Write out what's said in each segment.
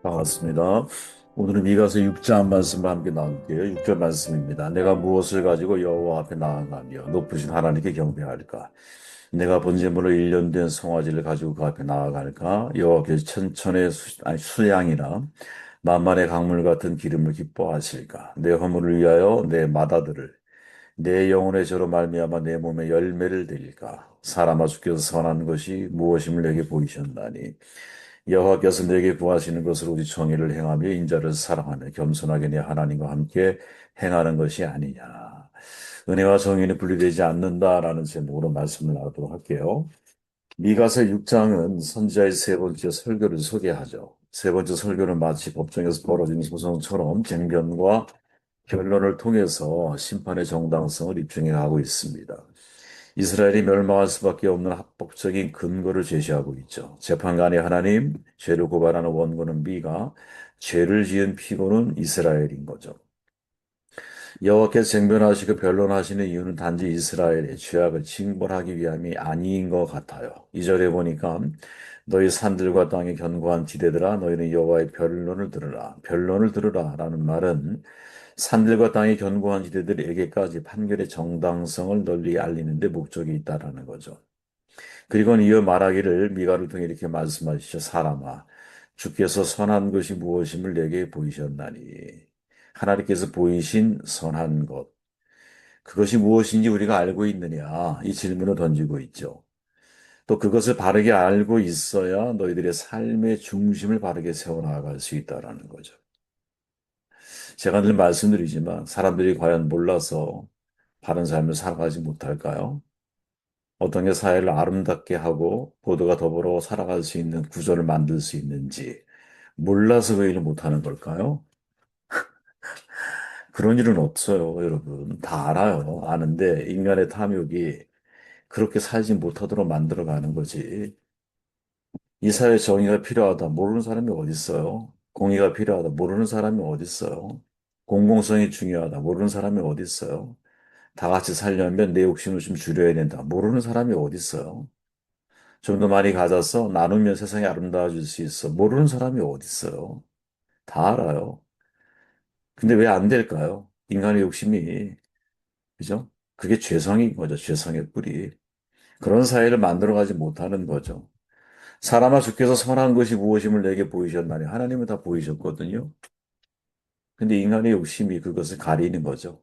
반갑습니다. 오늘은 미가서 6장 말씀과 함께 나눌게요. 6절 말씀입니다. 내가 무엇을 가지고 여호와 앞에 나아가며 높으신 하나님께 경배할까? 내가 번제물로 1년 된 송아지를 가지고 그 앞에 나아갈까? 여호와께서 천천의 수양이나 만만의 강물 같은 기름을 기뻐하실까? 내 허물을 위하여 내 마다들을 내 영혼의 저로 말미암아 내 몸에 열매를 드릴까? 사람아 주께서 선한 것이 무엇임을 내게 보이셨나니 여호와께서 내게 구하시는 것으로 우리 정의를 행하며 인자를 사랑하며 겸손하게 내 하나님과 함께 행하는 것이 아니냐. 은혜와 정의는 분리되지 않는다라는 제목으로 말씀을 나누도록 할게요. 미가서 6장은 선지자의 세 번째 설교를 소개하죠. 세 번째 설교는 마치 법정에서 벌어진 소송처럼 쟁변과 변론을 통해서 심판의 정당성을 입증해 가고 있습니다. 이스라엘이 멸망할 수밖에 없는 합법적인 근거를 제시하고 있죠. 재판관이 하나님, 죄를 고발하는 원고는 미가, 죄를 지은 피고는 이스라엘인 거죠. 여호와께서 쟁변하시고 변론하시는 이유는 단지 이스라엘의 죄악을 징벌하기 위함이 아닌 것 같아요. 2절에 보니까 너희 산들과 땅의 견고한 지대들아 너희는 여호와의 변론을 들으라. 변론을 들으라 라는 말은 산들과 땅의 견고한 지대들에게까지 판결의 정당성을 널리 알리는 데 목적이 있다라는 거죠. 그리고 이어 말하기를 미가를 통해 이렇게 말씀하시죠. 사람아, 주께서 선한 것이 무엇임을 내게 보이셨나니. 하나님께서 보이신 선한 것. 그것이 무엇인지 우리가 알고 있느냐? 이 질문을 던지고 있죠. 또 그것을 바르게 알고 있어야 너희들의 삶의 중심을 바르게 세워나갈 수 있다라는 거죠. 제가 늘 말씀드리지만 사람들이 과연 몰라서 바른 삶을 살아가지 못할까요? 어떤 게 사회를 아름답게 하고 모두가 더불어 살아갈 수 있는 구조를 만들 수 있는지 몰라서 그 일을 못하는 걸까요? 그런 일은 없어요, 여러분. 다 알아요. 아는데 인간의 탐욕이 그렇게 살지 못하도록 만들어가는 거지. 이 사회 정의가 필요하다. 모르는 사람이 어디 있어요? 공의가 필요하다. 모르는 사람이 어디 있어요? 공공성이 중요하다. 모르는 사람이 어디 있어요? 다 같이 살려면 내 욕심을 좀 줄여야 된다. 모르는 사람이 어디 있어요? 좀 더 많이 가져서 나누면 세상이 아름다워질 수 있어. 모르는 사람이 어디 있어요? 다 알아요. 근데 왜 안 될까요? 인간의 욕심이, 그죠? 그게 죄성인 거죠. 죄성의 뿌리. 그런 사회를 만들어가지 못하는 거죠. 사람아 주께서 선한 것이 무엇임을 내게 보이셨나니 하나님은 다 보이셨거든요. 근데 인간의 욕심이 그것을 가리는 거죠.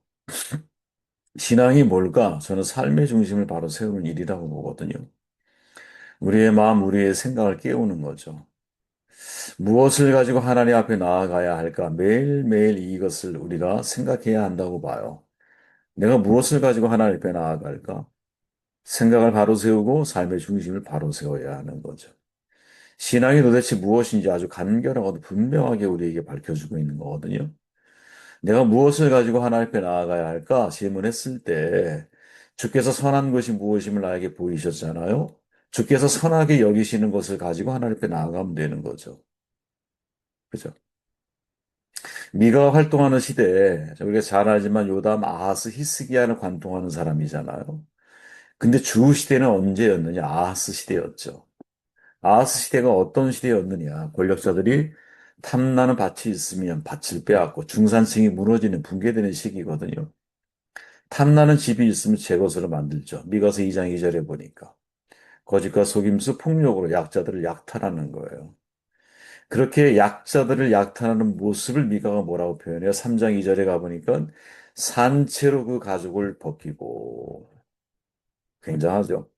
신앙이 뭘까? 저는 삶의 중심을 바로 세우는 일이라고 보거든요. 우리의 마음, 우리의 생각을 깨우는 거죠. 무엇을 가지고 하나님 앞에 나아가야 할까? 매일매일 이것을 우리가 생각해야 한다고 봐요. 내가 무엇을 가지고 하나님 앞에 나아갈까? 생각을 바로 세우고 삶의 중심을 바로 세워야 하는 거죠. 신앙이 도대체 무엇인지 아주 간결하고 분명하게 우리에게 밝혀주고 있는 거거든요. 내가 무엇을 가지고 하나님 앞에 나아가야 할까? 질문했을 때 주께서 선한 것이 무엇임을 나에게 보이셨잖아요. 주께서 선하게 여기시는 것을 가지고 하나님 앞에 나아가면 되는 거죠. 그죠? 미가 활동하는 시대에 우리가 잘 알지만 요담, 아하스, 히스기야를 관통하는 사람이잖아요. 근데 주 시대는 언제였느냐? 아하스 시대였죠. 아하스 시대가 어떤 시대였느냐? 권력자들이 탐나는 밭이 있으면 밭을 빼앗고 중산층이 무너지는 붕괴되는 시기거든요. 탐나는 집이 있으면 제 것으로 만들죠. 미가서 2장 2절에 보니까 거짓과 속임수, 폭력으로 약자들을 약탈하는 거예요. 그렇게 약자들을 약탈하는 모습을 미가가 뭐라고 표현해요? 3장 2절에 가보니까 산채로 그 가죽을 벗기고 굉장하죠.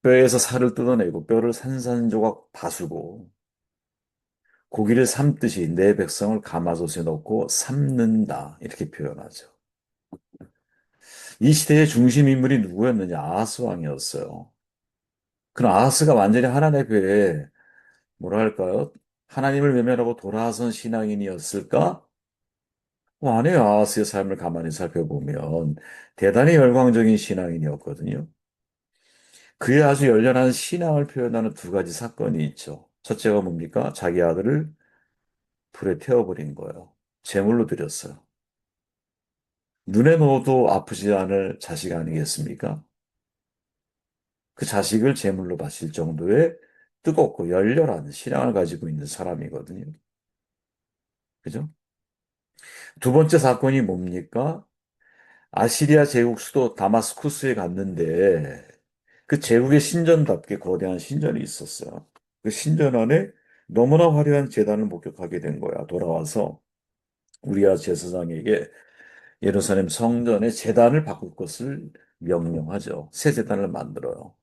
뼈에서 살을 뜯어내고 뼈를 산산조각 다수고 고기를 삶듯이 내 백성을 가마솥에 넣고 삶는다 이렇게 표현하죠. 이 시대의 중심 인물이 누구였느냐? 아하스 왕이었어요. 그럼 아하스가 완전히 하나님 앞에 뭐라 할까요? 하나님을 외면하고 돌아선 신앙인이었을까? 아니에요. 아하스의 삶을 가만히 살펴보면 대단히 열광적인 신앙인이었거든요. 그의 아주 열렬한 신앙을 표현하는 두 가지 사건이 있죠. 첫째가 뭡니까? 자기 아들을 불에 태워버린 거예요. 제물로 드렸어요. 눈에 넣어도 아프지 않을 자식 아니겠습니까? 그 자식을 제물로 바칠 정도의 뜨겁고 열렬한 신앙을 가지고 있는 사람이거든요. 그죠? 두 번째 사건이 뭡니까? 아시리아 제국 수도 다마스쿠스에 갔는데 그 제국의 신전답게 거대한 신전이 있었어요. 그 신전 안에 너무나 화려한 제단을 목격하게 된 거야. 돌아와서 우리아 제사장에게 예루살렘 성전의 제단을 바꿀 것을 명령하죠. 새 제단을 만들어요.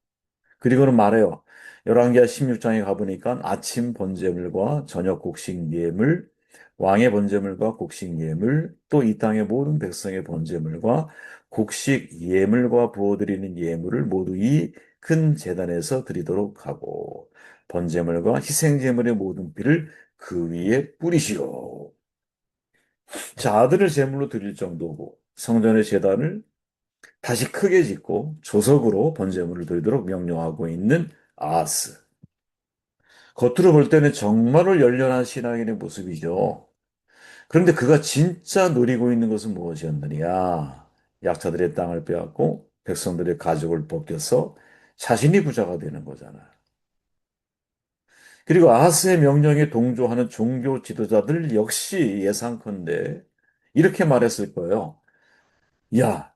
그리고는 말해요. 열왕기하 16장에 가보니까 아침 번제물과 저녁 곡식 예물, 왕의 번제물과 곡식 예물, 또 이 땅의 모든 백성의 번제물과 곡식 예물과 부어드리는 예물을 모두 이 큰 제단에서 드리도록 하고 번제물과 희생제물의 모든 피를 그 위에 뿌리시오. 자, 아들을 제물로 드릴 정도고 성전의 제단을 다시 크게 짓고 조석으로 번제물을 드리도록 명령하고 있는 아하스. 겉으로 볼 때는 정말로 열렬한 신앙인의 모습이죠. 그런데 그가 진짜 누리고 있는 것은 무엇이었느냐? 약자들의 땅을 빼앗고 백성들의 가족을 벗겨서 자신이 부자가 되는 거잖아. 그리고 아하스의 명령에 동조하는 종교 지도자들 역시 예상컨대 이렇게 말했을 거예요. 야,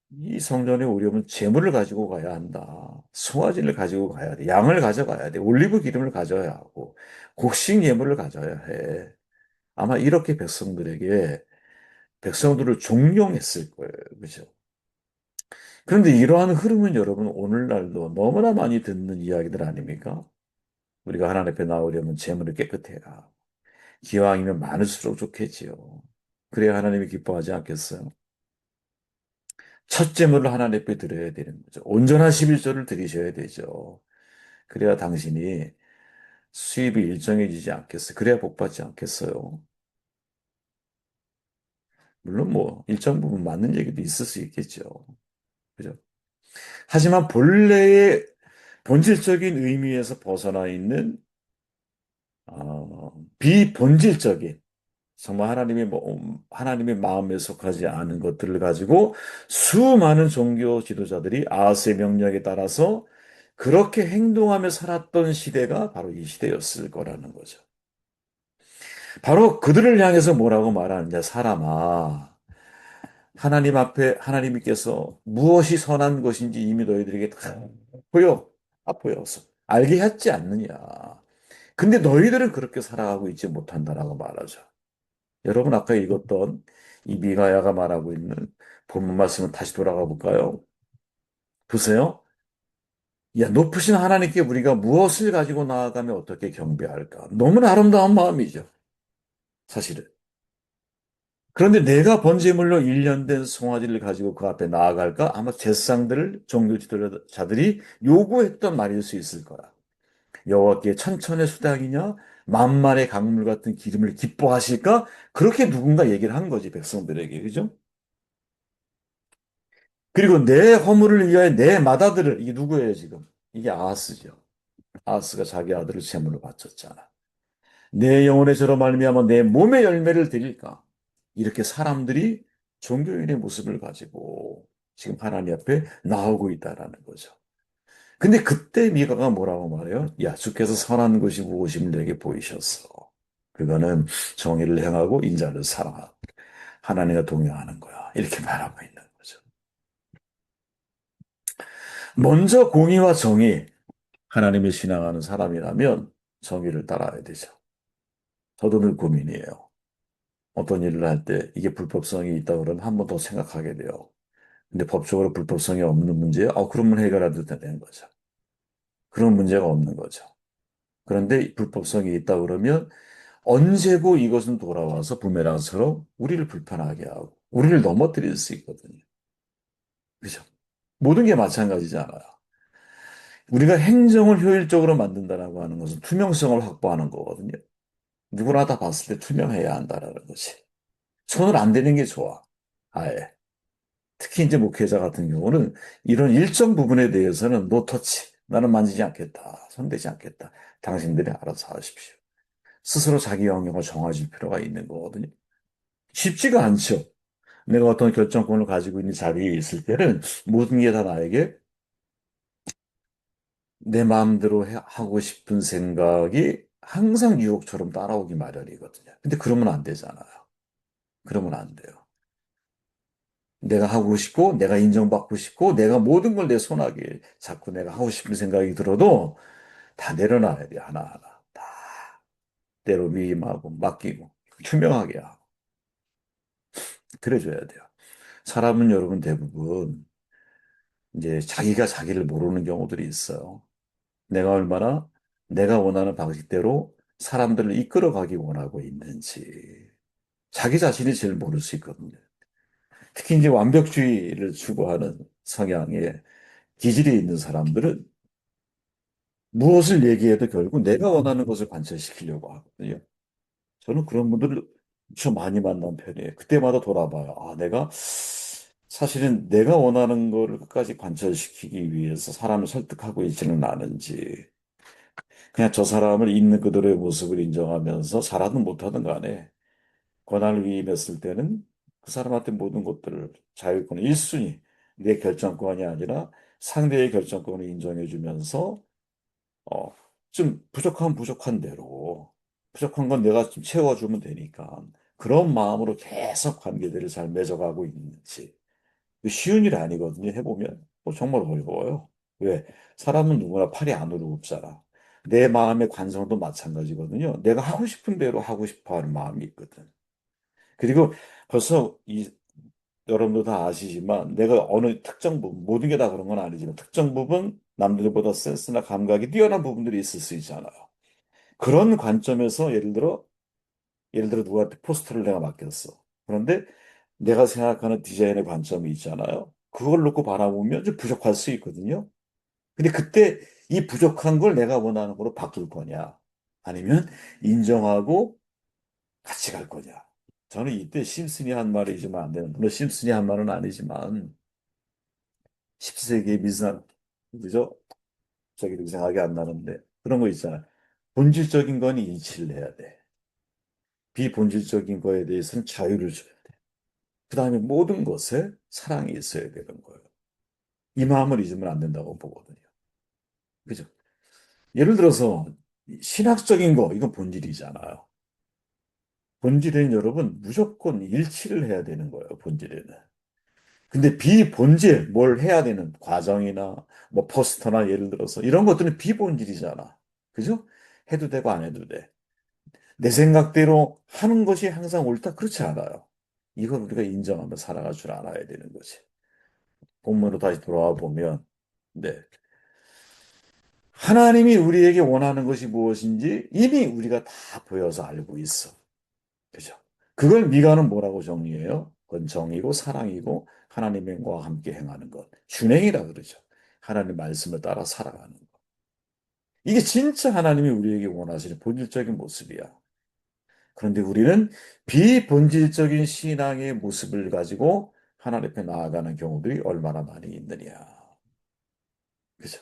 이 성전에 오려면 재물을 가지고 가야 한다. 송아지를 가지고 가야 돼. 양을 가져가야 돼. 올리브 기름을 가져야 하고, 곡식 예물을 가져야 해. 아마 이렇게 백성들을 종용했을 거예요. 그죠? 그런데 이러한 흐름은 여러분, 오늘날도 너무나 많이 듣는 이야기들 아닙니까? 우리가 하나님 앞에 나오려면 재물을 깨끗해라. 기왕이면 많을수록 좋겠지요. 그래야 하나님이 기뻐하지 않겠어요? 첫 재물을 하나님 앞에 드려야 되는 거죠. 온전한 11조를 드리셔야 되죠. 그래야 당신이 수입이 일정해지지 않겠어요. 그래야 복 받지 않겠어요. 물론 뭐 일정 부분 맞는 얘기도 있을 수 있겠죠. 그죠? 하지만 본래의 본질적인 의미에서 벗어나 있는 비본질적인 정말 하나님의 마음에 속하지 않은 것들을 가지고 수많은 종교 지도자들이 아하스의 명령에 따라서 그렇게 행동하며 살았던 시대가 바로 이 시대였을 거라는 거죠. 바로 그들을 향해서 뭐라고 말하느냐, 사람아. 하나님 앞에 하나님께서 무엇이 선한 것인지 이미 너희들에게 다 보여. 보여서 알게 했지 않느냐. 근데 너희들은 그렇게 살아가고 있지 못한다라고 말하죠. 여러분 아까 읽었던 이 미가야가 말하고 있는 본문 말씀을 다시 돌아가 볼까요? 보세요. 야, 높으신 하나님께 우리가 무엇을 가지고 나아가면 어떻게 경배할까? 너무나 아름다운 마음이죠. 사실은. 그런데 내가 번제물로 일련된 송아지를 가지고 그 앞에 나아갈까? 아마 제사장들을 종교 지도자들이 요구했던 말일 수 있을 거야. 여호와께 천천의 수당이냐? 만만의 강물 같은 기름을 기뻐하실까? 그렇게 누군가 얘기를 한 거지, 백성들에게. 그죠? 그리고 내 허물을 위하여 내 맏아들을, 이게 누구예요, 지금? 이게 아하스죠. 아하스가 자기 아들을 제물로 바쳤잖아. 내 영혼의 저로 말미암아 내 몸의 열매를 드릴까? 이렇게 사람들이 종교인의 모습을 가지고 지금 하나님 앞에 나오고 있다라는 거죠. 근데 그때 미가가 뭐라고 말해요? 야, 주께서 선한 것이 무엇임을 내게 보이셨어. 그거는 정의를 행하고 인자를 사랑하고 하나님과 동행하는 거야. 이렇게 말하고 있는 거죠. 먼저 공의와 정의, 하나님을 신앙하는 사람이라면 정의를 따라야 되죠. 저도 늘 고민이에요. 어떤 일을 할 때 이게 불법성이 있다 그러면 한 번 더 생각하게 돼요. 근데 법적으로 불법성이 없는 문제에, 그러면 해결해도 되는 거죠. 그런 문제가 없는 거죠. 그런데 불법성이 있다 그러면 언제고 이것은 돌아와서 부메랑처럼 우리를 불편하게 하고, 우리를 넘어뜨릴 수 있거든요. 그죠? 모든 게 마찬가지잖아요. 우리가 행정을 효율적으로 만든다라고 하는 것은 투명성을 확보하는 거거든요. 누구나 다 봤을 때 투명해야 한다라는 거지. 손을 안 대는 게 좋아. 아예. 특히 이제 목회자 같은 경우는 이런 일정 부분에 대해서는 노터치. 나는 만지지 않겠다. 손대지 않겠다. 당신들이 알아서 하십시오. 스스로 자기 영역을 정해줄 필요가 있는 거거든요. 쉽지가 않죠. 내가 어떤 결정권을 가지고 있는 자리에 있을 때는 모든 게 다 나에게 내 마음대로 하고 싶은 생각이 항상 유혹처럼 따라오기 마련이거든요. 근데 그러면 안 되잖아요. 그러면 안 돼요. 내가 하고 싶고, 내가 인정받고 싶고, 내가 모든 걸 내 손아귀에 자꾸 내가 하고 싶은 생각이 들어도 다 내려놔야 돼, 하나하나. 다 때로 위임하고, 맡기고, 투명하게 하고. 그래줘야 돼요. 사람은 여러분 대부분 이제 자기가 자기를 모르는 경우들이 있어요. 내가 얼마나 내가 원하는 방식대로 사람들을 이끌어가기 원하고 있는지. 자기 자신이 제일 모를 수 있거든요. 특히 이제 완벽주의를 추구하는 성향의 기질이 있는 사람들은 무엇을 얘기해도 결국 내가 원하는 것을 관철시키려고 하거든요. 저는 그런 분들을 좀 많이 만난 편이에요. 그때마다 돌아봐요. 아, 내가 사실은 내가 원하는 거를 끝까지 관철시키기 위해서 사람을 설득하고 있지는 않은지, 그냥 저 사람을 있는 그대로의 모습을 인정하면서 잘하든 못하든 간에 권한을 위임했을 때는 그 사람한테 모든 것들을 자율권을 1순위, 내 결정권이 아니라 상대의 결정권을 인정해주면서 어, 좀 부족하면 부족한 대로, 부족한 건 내가 좀 채워주면 되니까, 그런 마음으로 계속 관계들을 잘 맺어가고 있는지. 쉬운 일 아니거든요, 해보면. 정말 어려워요. 왜? 사람은 누구나 팔이 안으로 굽잖아. 내 마음의 관성도 마찬가지거든요. 내가 하고 싶은 대로 하고 싶어 하는 마음이 있거든. 그리고 벌써 여러분도 다 아시지만 내가 어느 특정 부분, 모든 게 다 그런 건 아니지만 특정 부분, 남들보다 센스나 감각이 뛰어난 부분들이 있을 수 있잖아요. 그런 관점에서 예를 들어 누구한테 포스터를 내가 맡겼어. 그런데 내가 생각하는 디자인의 관점이 있잖아요. 그걸 놓고 바라보면 좀 부족할 수 있거든요. 근데 그때 이 부족한 걸 내가 원하는 걸로 바꿀 거냐? 아니면 인정하고 같이 갈 거냐? 저는 이때 심슨이 한 말이지만 안 되는, 물론 심슨이 한 말은 아니지만 10세기의 미상, 그죠? 저기도 생각이 안 나는데 그런 거 있잖아요. 본질적인 건 일치를 해야 돼. 비본질적인 거에 대해서는 자유를 줘야 돼. 그 다음에 모든 것에 사랑이 있어야 되는 거예요. 이 마음을 잊으면 안 된다고 보거든요. 그죠? 예를 들어서 신학적인 거, 이건 본질이잖아요. 본질에는 여러분 무조건 일치를 해야 되는 거예요, 본질에는. 근데 비본질, 뭘 해야 되는 과정이나 뭐 포스터나 예를 들어서 이런 것들은 비본질이잖아. 그죠? 해도 되고 안 해도 돼. 내 생각대로 하는 것이 항상 옳다? 그렇지 않아요. 이걸 우리가 인정하며 살아갈 줄 알아야 되는 거지. 본문으로 다시 돌아와 보면, 네. 하나님이 우리에게 원하는 것이 무엇인지 이미 우리가 다 보여서 알고 있어. 그죠? 그걸 미가는 뭐라고 정리해요? 그건 정의고 사랑이고 하나님과 함께 행하는 것. 준행이라 그러죠. 하나님 말씀을 따라 살아가는 것. 이게 진짜 하나님이 우리에게 원하시는 본질적인 모습이야. 그런데 우리는 비본질적인 신앙의 모습을 가지고 하나님 앞에 나아가는 경우들이 얼마나 많이 있느냐. 그죠?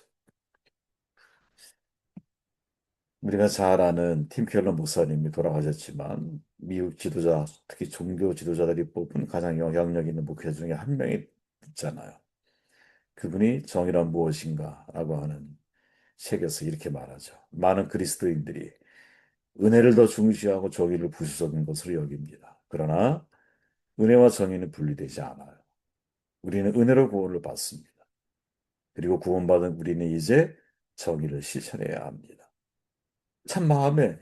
우리가 잘 아는 팀 켈러 목사님이 돌아가셨지만 미국 지도자, 특히 종교 지도자들이 뽑은 가장 영향력 있는 목회 중에 한 명이 있잖아요. 그분이 정의란 무엇인가라고 하는 책에서 이렇게 말하죠. 많은 그리스도인들이 은혜를 더 중시하고 정의를 부수적인 것으로 여깁니다. 그러나 은혜와 정의는 분리되지 않아요. 우리는 은혜로 구원을 받습니다. 그리고 구원받은 우리는 이제 정의를 실천해야 합니다. 참 마음에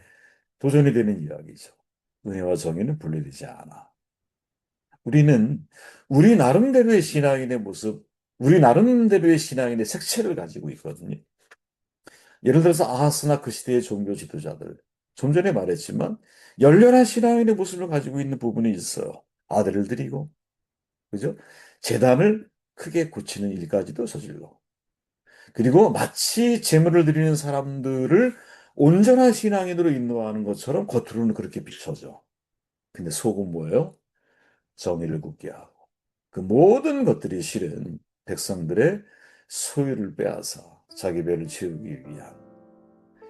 도전이 되는 이야기죠. 은혜와 정의는 분리되지 않아. 우리는 우리 나름대로의 신앙인의 모습, 우리 나름대로의 신앙인의 색채를 가지고 있거든요. 예를 들어서 아하스나 그 시대의 종교 지도자들, 좀 전에 말했지만 열렬한 신앙인의 모습을 가지고 있는 부분이 있어요. 아들을 드리고, 그죠? 재단을 크게 고치는 일까지도 저질러. 그리고 마치 제물을 드리는 사람들을 온전한 신앙인으로 인도하는 것처럼 겉으로는 그렇게 비춰져. 근데 속은 뭐예요? 정의를 굳게 하고. 그 모든 것들이 실은 백성들의 소유를 빼앗아 자기 배를 채우기 위한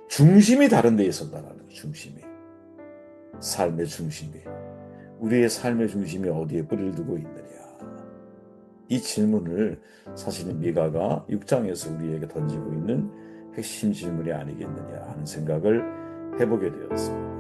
중심이 다른 데 있었다라는 거예요. 중심이. 삶의 중심이. 우리의 삶의 중심이 어디에 뿌리를 두고 있느냐. 이 질문을 사실은 미가가 6장에서 우리에게 던지고 있는 핵심 질문이 아니겠느냐 하는 생각을 해보게 되었습니다.